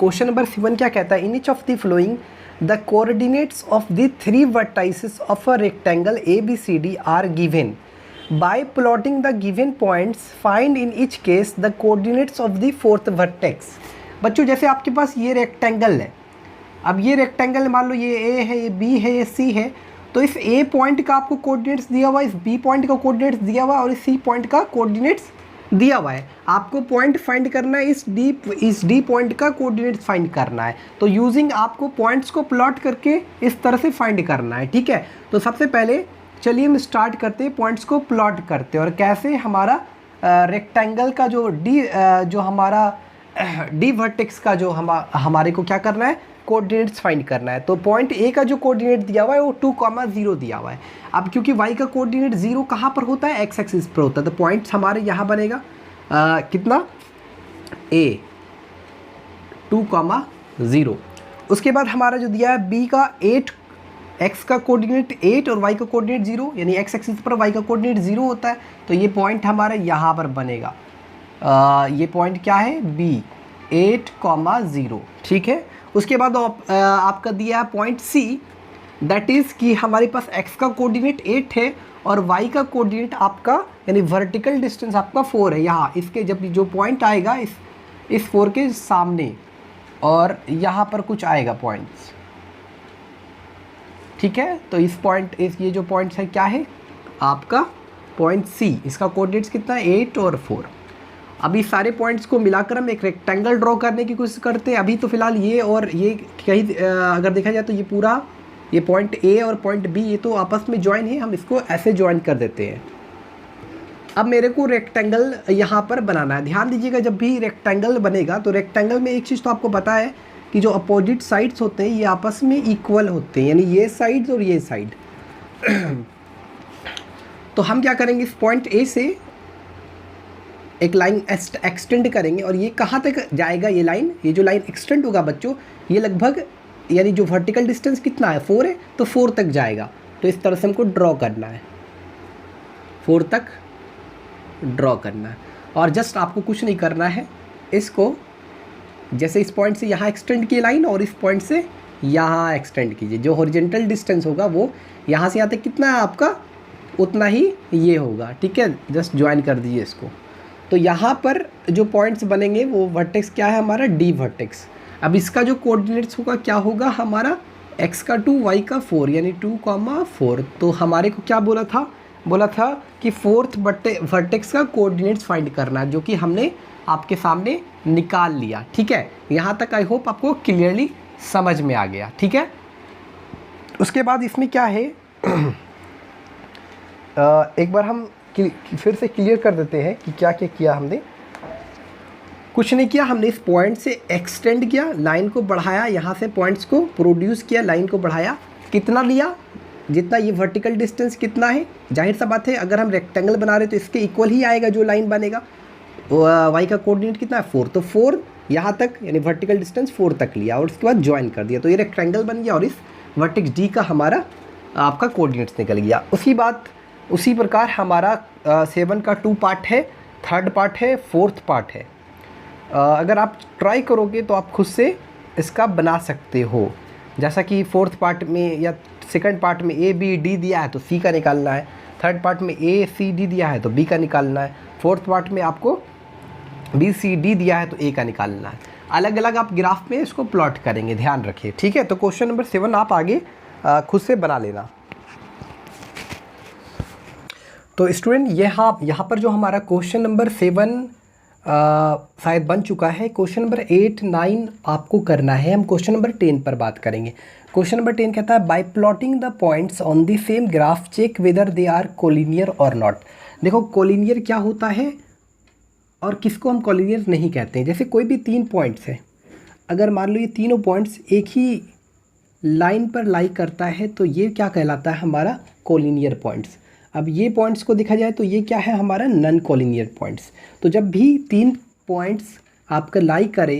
Question number 7 क्या कहता है, in each of the following the coordinates of the 3 vertices of a rectangle ABCD are given by plotting the given points find in each case the coordinates of the 4th vertex. बच्चों जैसे आपके पास ये rectangle है, अब ये rectangle मान लो ये A है, ये B है, ये C है, तो इस A पॉइंट का आपको कोऑर्डिनेट्स दिया हुआ है, इस B पॉइंट का कोऑर्डिनेट्स दिया हुआ है और इस C पॉइंट का कोऑर्डिनेट्स दिया हुआ है। आपको पॉइंट फाइंड करना है, इस D पॉइंट का कोऑर्डिनेट्स फाइंड करना है। तो यूजिंग आपको पॉइंट्स को प्लॉट करके इस तरह से फाइंड करना है, ठीक है। तो सबसे पहले चलिए हम स्टार्ट करते हैं, पॉइंट्स को प्लॉट करते हैं और कैसे हमारा रेक्टेंगल का जो हमारा D वर्टेक्स का जो हमारे को क्या करना है, कोऑर्डिनेट्स फाइंड करना है। तो पॉइंट A का जो कोऑर्डिनेट दिया हुआ है वो 2,0 दिया हुआ है। अब क्योंकि y का कोऑर्डिनेट 0 कहाँ पर होता है, x एक्सिस पर होता है, तो पॉइंट्स हमारे यहाँ बनेगा कितना A 2,0। उसके बाद हमारा जो दिया है B का 8, x का कोऑर्डिनेट 8 और y का कोऑर्डिनेट 0, यानी x एक्सिस पर y का कोऑर्डिनेट 0 होता है, तो ये पॉइंट हमारा यहाँ पर बनेगा। ये पॉइंट क्या है, B 8,0, ठीक है। उसके बाद आपका दिया है पॉइंट C, दैट इज़ कि हमारे पास x का कोऑर्डिनेट 8 है और y का कोऑर्डिनेट आपका यानी वर्टिकल डिस्टेंस आपका 4 है। यहाँ इसके जब जो पॉइंट आएगा इस 4 के सामने और यहाँ पर कुछ आएगा पॉइंट्स, ठीक है। तो ये जो पॉइंट्स है क्या है आपका पॉइंट C, इसका कोऑर्डिनेट्स कितना है 8 और 4। अभी सारे पॉइंट्स को मिलाकर हम एक रेक्टेंगल ड्रॉ करने की कोशिश करते हैं। अभी तो फिलहाल ये और ये कहीं अगर देखा जाए तो ये पॉइंट A और पॉइंट B ये तो आपस में ज्वाइन है, हम इसको ऐसे ज्वाइन कर देते हैं। अब मेरे को रेक्टेंगल यहाँ पर बनाना है। ध्यान दीजिएगा, जब भी रेक्टेंगल बनेगा तो रेक्टेंगल में एक चीज़ तो आपको पता है कि जो अपोजिट साइड्स होते हैं ये आपस में इक्वल होते हैं, यानी ये साइड्स और ये साइड। तो हम क्या करेंगे, इस पॉइंट A से एक लाइन एक्सटेंड करेंगे और ये कहाँ तक जाएगा, ये जो लाइन एक्सटेंड होगा बच्चों, ये लगभग यानी जो वर्टिकल डिस्टेंस कितना है 4 है, तो 4 तक जाएगा। तो इस तरह से हमको ड्रॉ करना है, 4 तक ड्रॉ करना है। और जस्ट आपको कुछ नहीं करना है, इसको जैसे इस पॉइंट से यहाँ एक्सटेंड की लाइन और इस पॉइंट से यहाँ एक्सटेंड कीजिए। जो हॉरिजॉन्टल डिस्टेंस होगा वो यहाँ से यहाँ तक कितना है आपका, उतना ही ये होगा, ठीक है। जस्ट ज्वाइन कर दीजिए इसको। तो यहाँ पर जो पॉइंट्स बनेंगे वो वर्टेक्स क्या है हमारा, D वर्टेक्स। अब इसका जो कोऑर्डिनेट्स होगा क्या होगा हमारा, x का 2 y का 4 यानी 2,4। तो हमारे को क्या बोला था कि 4th वर्टेक्स का कोऑर्डिनेट्स फाइंड करना है, जो कि हमने आपके सामने निकाल लिया, ठीक है। यहाँ तक आई होप आपको क्लियरली समझ में आ गया, ठीक है। उसके बाद इसमें क्या है एक बार हम फिर से क्लियर कर देते हैं कि क्या क्या किया हमने। कुछ नहीं किया, हमने इस पॉइंट से एक्सटेंड किया, लाइन को बढ़ाया, यहाँ से पॉइंट्स को प्रोड्यूस किया, लाइन को बढ़ाया, कितना लिया, जितना ये वर्टिकल डिस्टेंस कितना है, जाहिर सा बात है अगर हम रेक्टेंगल बना रहे तो इसके इक्वल ही आएगा जो लाइन बनेगा। y का कोऑर्डिनेट कितना है 4, तो 4 यहाँ तक यानी वर्टिकल डिस्टेंस 4 तक लिया और उसके बाद ज्वाइन कर दिया, तो ये रेक्टेंगल बन गया और इस वर्टेक्स D का हमारा आपका कोऑर्डिनेट्स निकल गया। उसी प्रकार हमारा 7 का 2 पार्ट है, 3rd पार्ट है, 4th पार्ट है। अगर आप ट्राई करोगे तो आप खुद से इसका बना सकते हो। जैसा कि 4th पार्ट में या 2nd पार्ट में A B D दिया है तो C का निकालना है, 3rd पार्ट में A C D दिया है तो B का निकालना है, 4th पार्ट में आपको B C D दिया है तो A का निकालना है। अलग अलग आप ग्राफ में इसको प्लॉट करेंगे, ध्यान रखिए, ठीक है। तो क्वेश्चन नंबर 7 आप आगे खुद से बना लेना। तो स्टूडेंट यहाँ पर जो हमारा क्वेश्चन नंबर 7 शायद बन चुका है। क्वेश्चन नंबर 8, 9 आपको करना है। हम क्वेश्चन नंबर 10 पर बात करेंगे। क्वेश्चन नंबर 10 कहता है by plotting the points on the same graph check whether they are collinear और नॉट। देखो कोलिनियर क्या होता है और किसको हम कोलिनियर नहीं कहते हैं। जैसे कोई भी 3 पॉइंट्स है, अगर मान लो ये तीनों पॉइंट्स एक ही लाइन पर लाई करता है तो ये क्या कहलाता है हमारा कोलिनियर पॉइंट्स। अब ये पॉइंट्स को देखा जाए तो ये क्या है हमारा नॉन कोलिनियर पॉइंट्स। तो जब भी 3 पॉइंट्स आपका लाई करे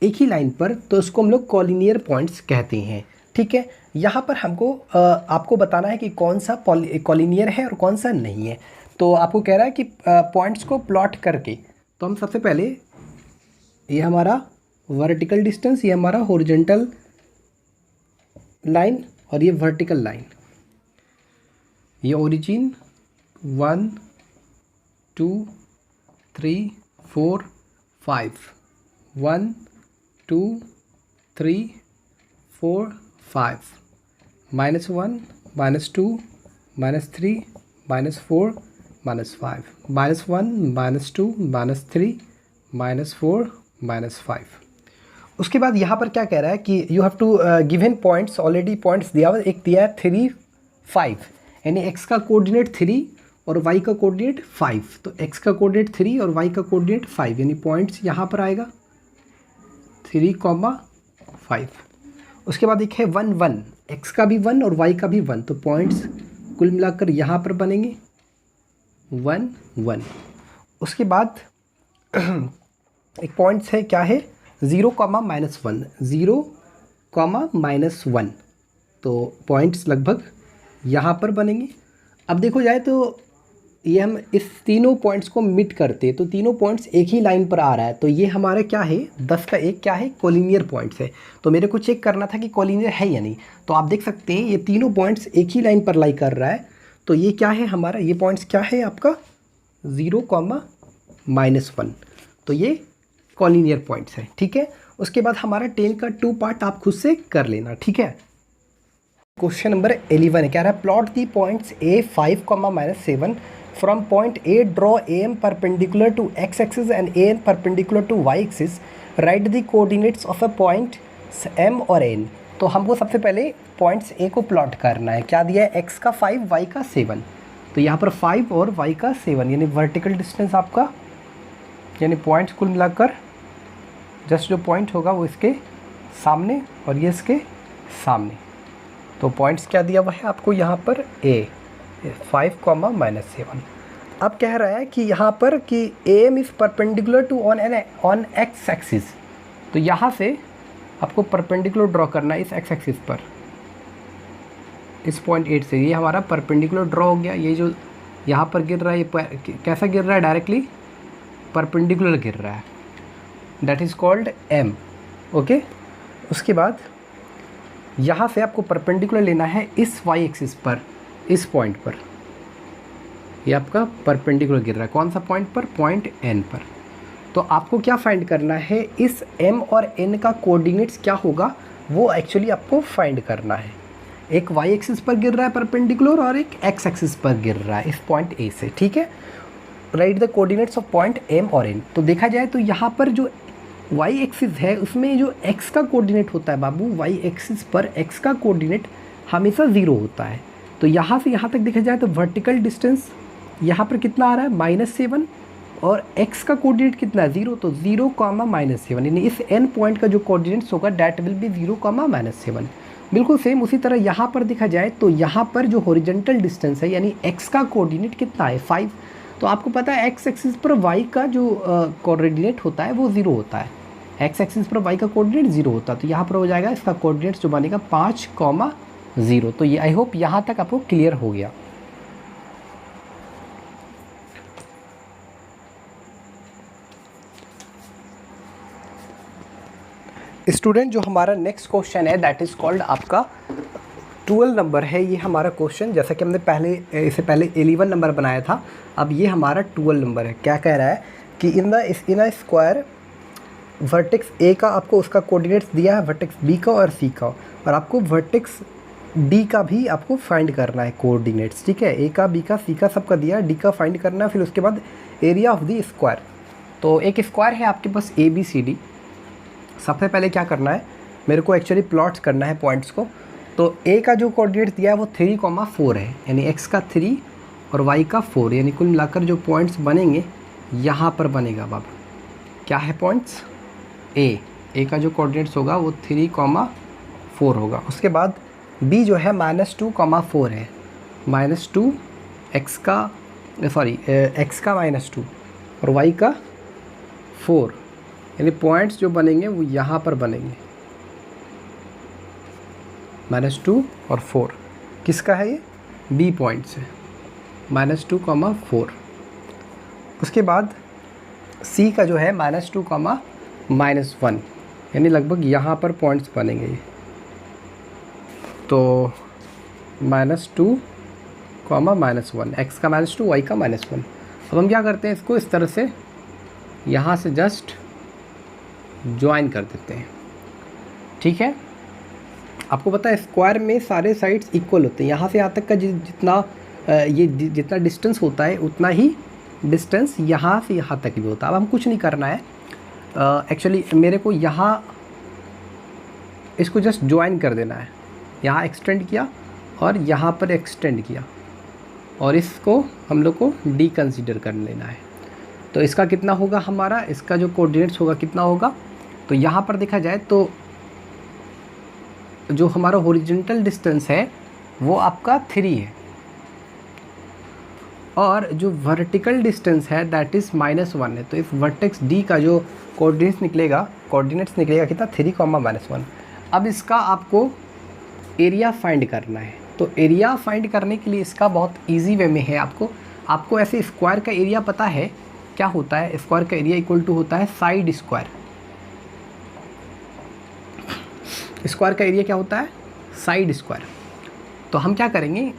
एक ही लाइन पर तो उसको हम लोग कोलिनियर पॉइंट्स कहते हैं, ठीक है। यहाँ पर हमको आपको बताना है कि कौन सा कोलिनियर है और कौन सा नहीं है। तो आपको कह रहा है कि पॉइंट्स को प्लॉट करके, तो हम सबसे पहले ये हमारा वर्टिकल डिस्टेंस, ये हमारा हॉरिजॉन्टल लाइन और ये वर्टिकल लाइन। ये ओरिजिन 1 2 3 4 5, 1 2 3 4 5, -1 -2 -3 -4 -5, -1 -2 -3 -4 -5। उसके बाद यहाँ पर क्या कह रहा है कि you have two given points, already points दिया हुआ, एक दिया है 3 5, यानी x का कोऑर्डिनेट 3 और y का कोऑर्डिनेट 5। तो x का कोऑर्डिनेट 3 और y का कोऑर्डिनेट 5, यानी पॉइंट्स यहाँ पर आएगा 3,5। उसके बाद एक है 1 1, x का भी 1 और y का भी 1, तो पॉइंट्स कुल मिलाकर यहाँ पर बनेंगे 1 1। उसके बाद एक पॉइंट्स है, क्या है 0, -1, 0, -1, तो पॉइंट्स लगभग यहाँ पर बनेंगे। अब देखो जाए तो ये हम इस तीनों पॉइंट्स को मिट करते, तो तीनों पॉइंट्स एक ही लाइन पर आ रहा है, तो ये हमारा क्या है 10 का 1 क्या है कोलिनियर पॉइंट्स है। तो मेरे को चेक करना था कि कोलिनियर है या नहीं। तो आप देख सकते हैं ये तीनों पॉइंट्स एक ही लाइन पर लाई कर रहा है, तो ये क्या है हमारा, ये पॉइंट्स क्या है आपका 0, -1, तो ये कोलिनियर पॉइंट्स है। ठीक है, उसके बाद हमारा 10 का 2 पार्ट आप खुद से कर लेना। ठीक है, क्वेश्चन नंबर 11 है, क्या रहा है, plot the points a 5, -7 from point a, draw am perpendicular to x axis and an perpendicular to y axis, write the coordinates of a point m और n। तो हमको सबसे पहले पॉइंट्स a को प्लॉट करना है। क्या दिया है, x का 5, y का 7, तो यहाँ पर 5 और y का 7, यानी वर्टिकल डिस्टेंस आपका, यानी पॉइंट्स कुल मिलाकर जस्ट जो पॉइंट होगा वो इसके सामने और ये इसके सामने। तो पॉइंट्स क्या दिया हुआ है आपको यहाँ पर a 5, -7। अब कह रहा है कि यहाँ पर कि am is perpendicular to on x axis, तो यहाँ से आपको परपेंडिकुलर ड्रॉ करना है इस x एक्सिस पर, इस पॉइंट 8 से। ये हमारा परपेंडिकुलर ड्रॉ हो गया। ये जो यहाँ पर गिर रहा है, ये कैसा गिर रहा है, डायरेक्टली परपेंडिकुलर गिर रहा है, that is called m। Okay, उसके बाद यहाँ से आपको परपेंडिकुलर लेना है इस y एक्सिस पर, इस पॉइंट पर। ये आपका परपेंडिकुलर गिर रहा है, कौन सा पॉइंट पर, पॉइंट n पर। तो आपको क्या फाइंड करना है, इस m और n का कोऑर्डिनेट्स क्या होगा वो एक्चुअली आपको फाइंड करना है। एक y एक्सिस पर गिर रहा है परपेंडिकुलर और एक x एक्सिस पर गिर रहा है इस पॉइंट a से। ठीक है, right the coordinates of point m और n। तो देखा जाए तो यहाँ पर जो y एक्सिस है उसमें जो x का कोऑर्डिनेट होता है बाबू, y एक्सिस पर x का कोऑर्डिनेट हमेशा 0 होता है। तो यहाँ से यहाँ तक देखा जाए तो वर्टिकल डिस्टेंस यहाँ पर कितना आ रहा है, -7, और x का कोऑर्डिनेट कितना है 0, तो 0, -7, यानी इस n पॉइंट का जो कोऑर्डिनेट्स होगा डैट विल बी 0, -7। बिल्कुल सेम उसी तरह यहाँ पर देखा जाए तो यहाँ पर जो हॉरिजॉन्टल डिस्टेंस है यानी x का कोऑर्डिनेट कितना है 5। तो आपको पता है x एक्सिस पर y का जो कोऑर्डिनेट होता है वो 0 होता है, x एक्सिस पर y का कोऑर्डिनेट 0 होता है। तो यहाँ पर हो जाएगा इसका कोऑर्डिनेट्स जो बनेगा 5, 0। तो ये आई होप यहाँ तक आपको क्लियर हो गया। स्टूडेंट, जो हमारा नेक्स्ट क्वेश्चन है दैट इज़ कॉल्ड आपका 12 नंबर है ये हमारा क्वेश्चन। जैसा कि हमने इससे पहले 11 नंबर बनाया था, अब ये हमारा 12 नंबर है। क्या कह रहा है कि इन अ स्क्वायर वर्टेक्स ए का आपको उसका कोऑर्डिनेट्स दिया है, वर्टेक्स बी का और सी का, और आपको वर्टेक्स डी का भी आपको फाइंड करना है कोऑर्डिनेट्स। ठीक है, ए का, बी का, सी का सबका दिया है, डी का फाइंड करना है। फिर उसके बाद एरिया ऑफ द स्क्वायर। तो एक स्क्वायर है आपके पास ABCD। सबसे पहले क्या करना है, मेरे को एक्चुअली प्लॉट्स करना है पॉइंट्स को। तो ए का जो कोऑर्डिनेट दिया है वो 3, 4 है, यानी x का 3 और y का 4, यानी कुल मिलाकर जो पॉइंट्स बनेंगे यहाँ पर बनेगा बाबा। क्या है पॉइंट्स, ए का जो कोऑर्डिनेट्स होगा वो 3, 4 होगा। उसके बाद b जो है -2, 4 है, -2 x का -2 और y का 4, यानी पॉइंट्स जो बनेंगे वो यहाँ पर बनेंगे, -2 और 4। किसका है ये, बी पॉइंट्स है, -2, 4। उसके बाद सी का जो है -2, -1, यानी लगभग यहाँ पर पॉइंट्स बनेंगे। तो -2, -1, x का -2, y का -1। अब हम क्या करते हैं, इसको इस तरह से यहाँ से जस्ट ज्वाइन कर देते हैं। ठीक है, आपको पता है स्क्वायर में सारे साइड्स इक्वल होते हैं। यहाँ से यहाँ तक का जितना जितना डिस्टेंस होता है उतना ही डिस्टेंस यहाँ से यहाँ तक भी होता है। अब हम कुछ नहीं करना है, एक्चुअली मेरे को यहाँ इसको जस्ट ज्वाइन कर देना है। यहाँ एक्सटेंड किया और यहाँ पर एक्सटेंड किया और इसको हम लोग को डी कंसीडर कर लेना है। तो इसका कितना होगा, हमारा इसका जो कोऑर्डिनेट्स होगा कितना होगा, तो यहाँ पर देखा जाए तो जो हमारा हॉरिजॉन्टल डिस्टेंस है वो आपका 3 है और जो वर्टिकल डिस्टेंस है दैट इज़ -1 है। तो इस वर्टेक्स डी का जो कोऑर्डिनेट्स निकलेगा कितना, 3, -1। अब इसका आपको एरिया फाइंड करना है। तो एरिया फाइंड करने के लिए इसका बहुत इजी वे में है। आपको ऐसे स्क्वायर का एरिया पता है क्या होता है, स्क्वायर का एरिया इक्वल टू होता है साइड स्क्वायर। स्क्वायर का एरिया क्या होता है, साइड स्क्वायर। तो हम क्या करेंगे,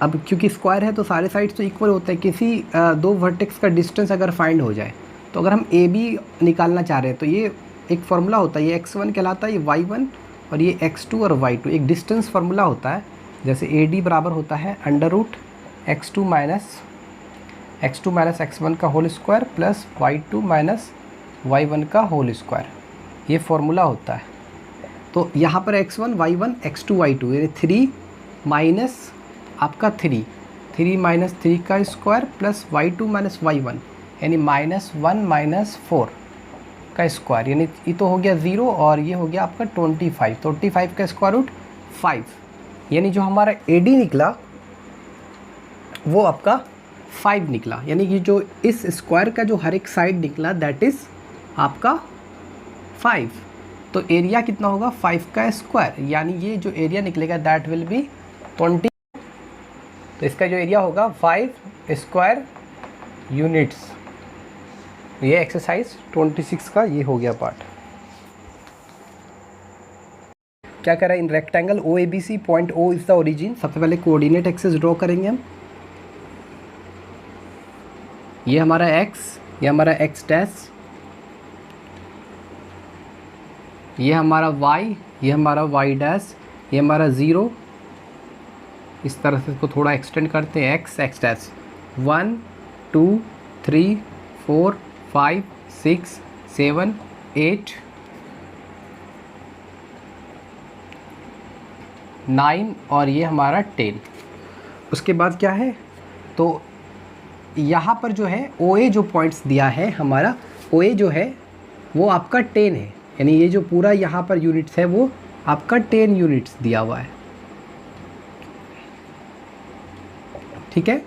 अब क्योंकि स्क्वायर है तो सारे साइड्स तो इक्वल होते हैं, किसी दो वर्टेक्स का डिस्टेंस अगर फाइंड हो जाए, तो अगर हम ए बी निकालना चाह रहे हैं तो ये एक फार्मूला होता है, ये x1 कहलाता है, ये y1 और ये x2 और y2, एक डिस्टेंस फार्मूला होता है। जैसे AD बराबर होता है √x2 माइनस x1 का whole square plus y2 minus y1 का होल स्क्वायर, ये फार्मूला होता है। तो यहाँ पर x1 y1 x2 y2 यानी 3 माइनस आपका 3 माइनस 3 का square plus y2 minus y1 यानी -1 -4 का स्क्वायर, यानी ये तो हो गया 0 और ये हो गया आपका 25 का स्क्वायर रूट 5, यानी जो हमारा AD निकला वो आपका 5 निकला। यानी कि जो इस स्क्वायर का जो हर एक साइड निकला दैट इज़ आपका 5। तो एरिया कितना होगा, 5 का स्क्वायर, यानी ये जो एरिया निकलेगा दैट विल बी 20। तो इसका जो एरिया होगा 5 स्क्वायर यूनिट्स। ये एक्सरसाइज 26 का ये हो गया पार्ट। क्या कह रहा है, in rectangle OABC point O is the origin. सबसे पहले कोऑर्डिनेट एक्सिस ड्रॉ करेंगे हम। ये हमारा x, ये हमारा x डैश, ये हमारा y, ये हमारा y डैश, ये हमारा 0। इस तरह से इसको थोड़ा एक्सटेंड करते हैं, x डैश 1 2 3 4 5 6 7 8 9 और ये हमारा 10। उसके बाद क्या है, तो यहाँ पर जो है OA जो पॉइंट्स दिया है हमारा, OA जो है वो आपका 10 है, यानी ये जो पूरा यहाँ पर यूनिट्स है वो आपका 10 यूनिट्स दिया हुआ है। ठीक है,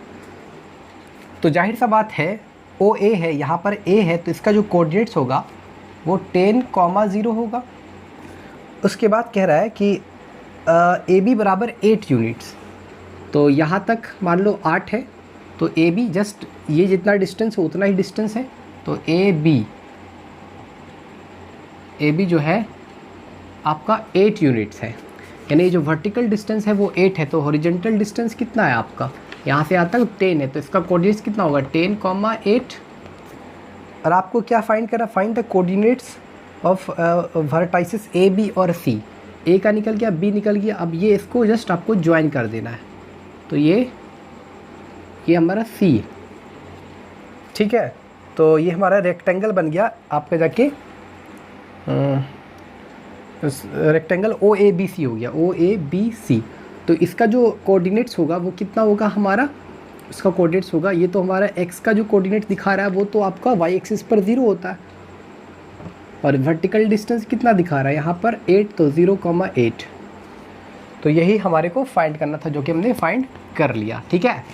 तो जाहिर सा बात है OA है, यहाँ पर A है, तो इसका जो कोऑर्डिनेट्स होगा वो 10,0 होगा। उसके बाद कह रहा है कि AB बराबर 8 यूनिट्स। तो यहाँ तक मान लो 8 है, तो AB जस्ट ये जितना डिस्टेंस है उतना ही डिस्टेंस है। तो AB जो है आपका 8 यूनिट्स है, यानी जो वर्टिकल डिस्टेंस है वो 8 है। तो हॉरिजॉन्टल डिस्टेंस कितना है आपका, यहाँ से यहाँ तक 10 है, तो इसका कोऑर्डिनेट्स कितना होगा 10,8। और आपको क्या फाइंड करना, find the coordinates of vertices A B और C। A का निकल गया, B निकल गया, अब ये इसको जस्ट आपको ज्वाइन कर देना है। तो ये हमारा C है। ठीक है, तो ये हमारा रेक्टेंगल बन गया आपका, जाके रेक्टेंगल OABC हो गया, OABC। तो इसका जो कोऑर्डिनेट्स होगा वो कितना होगा हमारा, इसका कोऑर्डिनेट्स होगा, ये तो हमारा x का जो कोऑर्डिनेट दिखा रहा है वो तो आपका y एक्सिस पर 0 होता है, और वर्टिकल डिस्टेंस कितना दिखा रहा है यहाँ पर 8, तो 0,8। तो यही हमारे को फाइंड करना था, जो कि हमने फाइंड कर लिया। ठीक है।